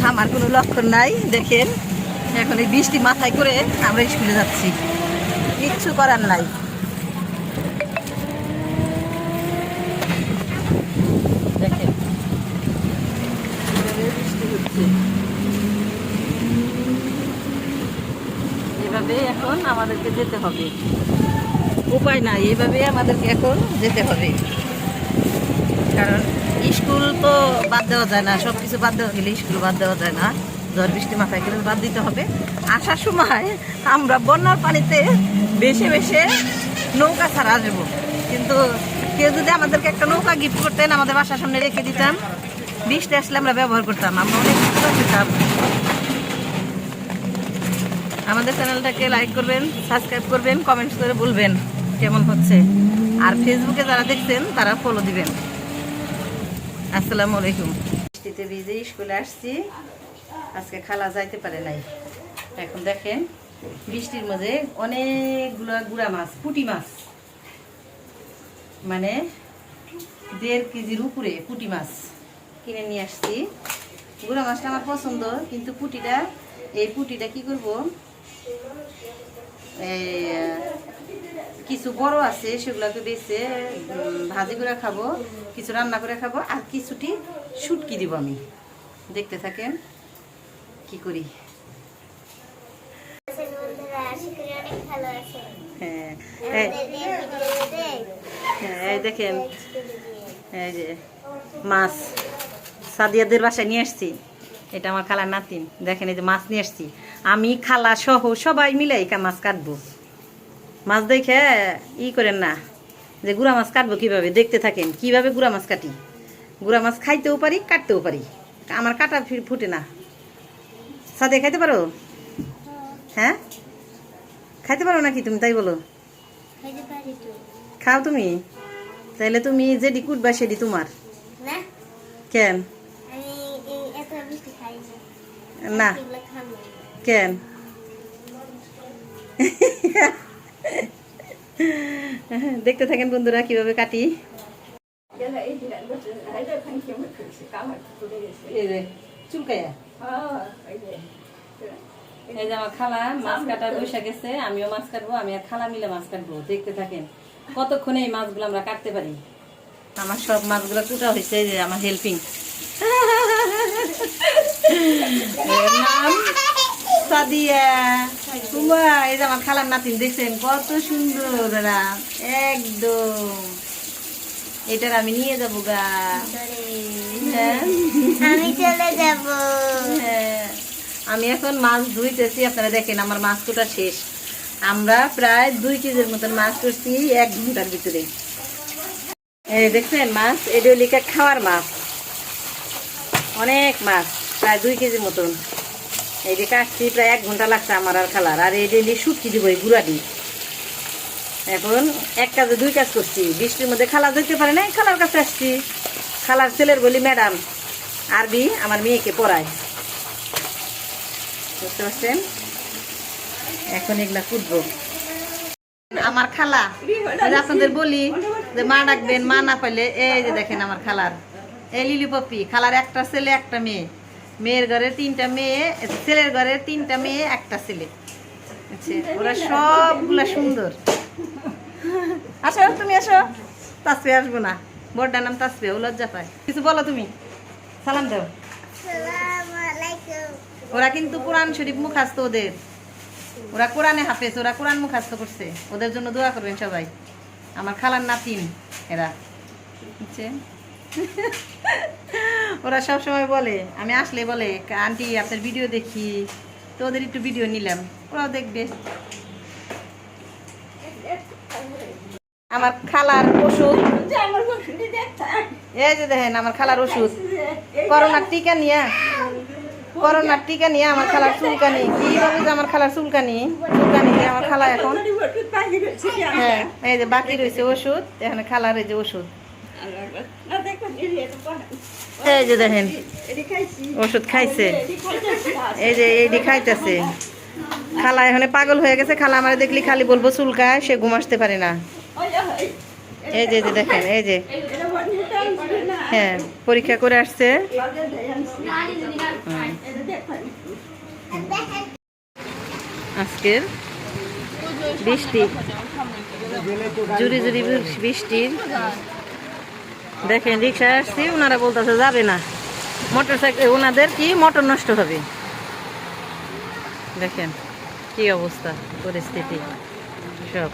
থামার কোনো লক্ষণ নাই। দেখেন এখন এই বৃষ্টি মাথায় করে আমরা স্কুলে যাচ্ছি, কিচ্ছু করার নাই। দেখেন বৃষ্টি হচ্ছে, এভাবে এখন আমাদেরকে যেতে হবে, উপায় নাই, এভাবে আমাদেরকে এখন যেতে হবে। কারণ স্কুল তো বাদ দেওয়া যায় না, সব কিছু বাদ দেওয়া গেলে স্কুল বাদ দেওয়া যায় না। ঝড় বৃষ্টি মাথায় করে বাদ দিতে হবে। আসার সময় আমরা বন্যার পানিতে বেশে বেশে নৌকা ছাড়া আসবো, কিন্তু কেউ যদি আমাদেরকে একটা নৌকা গিফট করতেন, আমাদের বাসার সামনে রেখে দিতাম, বৃষ্টি আসলে আমরা ব্যবহার করতাম, আমরা অনেক কিছু পেতাম। আমাদের চ্যানেলটাকে লাইক করবেন, সাবস্ক্রাইব করবেন, কমেন্টস করে বলবেন কেমন হচ্ছে। আর ফেসবুকে যারা দেখছেন তারা ফলো দিবেন। আসসালামু আলাইকুম। বৃষ্টিতে ভিজে স্কুলে আসছি, আজকে খালা যাইতে পারে নাই। এখন দেখেন বৃষ্টির মধ্যে অনেকগুলো গুড়া মাছ, পুঁটি মাছ, মানে 1.5 কেজির উপরে পুঁটি মাছ কিনে নিয়ে আসছি। গুড়া মাছটা আমার পছন্দ, কিন্তু এই পুঁটিটা কি করব, কিছু বড় আছে সেগুলোকে বেছে ভাজি করে খাবো, কিছু রান্না করে খাবো, আর কিছুটি শুটকি দিব আমি। দেখতে থাকেন কি করি। হ্যাঁ হ্যাঁ, দেখেন এই যে মাছ সাদিয়াদের বাসায় নিয়ে আসছি। এটা আমার খালার নাতিন। দেখেন এই যে মাছ নিয়ে আসছি, আমি খালা সহ সবাই মিলে মাছ কাটবো। মাছ দেখে করেন না যে গুড়া মাছ কাটবো কিভাবে, দেখতে থাকেন কিভাবে গুড়া মাছ কাটি। গুড়া মাছ খাইতেও পারি, কাটতেও পারি, আমার কাটা ফুটে না। সাদে খাইতে পারো? হ্যাঁ খাইতে পারো নাকি তুমি? তাই বলো, খাও তুমি? তাইলে তুমি যেদি কুটবা সেদি তোমার। কেন না, কেন? দেখতে থাকেন বন্ধুরা কিভাবে কাটি। চুলকাইয়া এই যে আমার খালা মাছ কাটার বসে গেছে, আমিও মাছ কাটবো, আমি আর খালা মিলে মাছ কাটবো। দেখতে থাকেন কতক্ষণে এই মাছগুলো আমরা কাটতে পারি। আমার সব মাছগুলো কুটা হয়েছে, যে আমার হেল্পিং নাম সাদিয়া। এই যে আমার খালার নাতিন, দেখছেন কত সুন্দর একদম। এটার আমি নিয়ে যাবো গা, আমি চলে যাব। হ্যাঁ আমি এখন মাছ ধুইতেছি। আপনারা দেখেন আমার মাছ কুটা শেষ। আমরা প্রায় 2 কেজির মতন মাছ করছি 1 ঘন্টার ভিতরে। এই দেখছেন মাছ, এটা লিখা খাওয়ার মাছ, অনেক মাছ, প্রায় 2 কেজির মতন। এই যে কাটছি, প্রায় 1 ঘন্টা লাগছে আমার আর খালার। আর এই ডেলি শুটকি দিব, এই গুঁড়া দিই। এখন 1 কাজে 2 কাজ করছি। বৃষ্টির মধ্যে খালা যেতে পারে না, খালার কাছে আসছি। খালার ছেলের বলি ম্যাডাম, আরবি আমার মেয়েকে পড়ায়, বুঝতে পারছেন? এখন এগুলা কুটবো। আমার খালা, আপনাদের বলি যে মা ডাকবেন, মা না পাইলে এই যে দেখেন আমার খালার, এই লিলি পপি। খালার একটা ছেলে একটা মেয়ে, মেয়ের ঘরে 3টা মেয়ে, ছেলের ঘরে 3টা মেয়ে 1টা ছেলে। ওরা সবগুলা সুন্দর। আসো তুমি, আসো। তাসফি আসবো না, বড়টার নাম তাসফি, ও লজ্জা পায়। কিছু বলো তুমি, সালাম দাও। ওরা কিন্তু কোরআন শরীফ মুখস্থ, ওরা কোরআনে হাফেজ, ওরা কোরআন মুখস্থ করছে। ওদের জন্য দোয়া করবেন সবাই। আমার খালার নাতিন এরা, বুঝছেন? ওরা সব সময় বলে, আমি আসলে বলে আন্টি আপনার ভিডিও দেখি, তো ওদের একটু ভিডিও নিলাম, ওরাও দেখবে। আমার খালার ওষুধ, এই যে দেখেন আমার খালার ওষুধ, করোনার টিকা নিয়ে আমার খালার চুলকানি। কিভাবে যে আমার খালার চুলকানি আমার খালা এখন, হ্যাঁ এই যে বাকি রয়েছে ওষুধ, এখানে খালার এই যে ওষুধ, এই যে দেখেন ওষুধ খাইছে, এই যে এইটি খাইতেছে। খালা এখানে পাগল হয়ে গেছে। খালা আমার দেখলি খালি বলবো চুলকায়, সে ঘুম আসতে পারে না। এই যে দেখেন, এই যে হ্যাঁ পরীক্ষা করে আসছে। আজকের বৃষ্টি, জুড়ি জুড়ি বৃষ্টি। দেখেন রিক্সায় আসছি, ওনারা বলতেছে যাবে না, মোটর সাইকেল ওনাদের কি মোটর নষ্ট হবে। দেখেন কি অবস্থা পরিস্থিতি সব।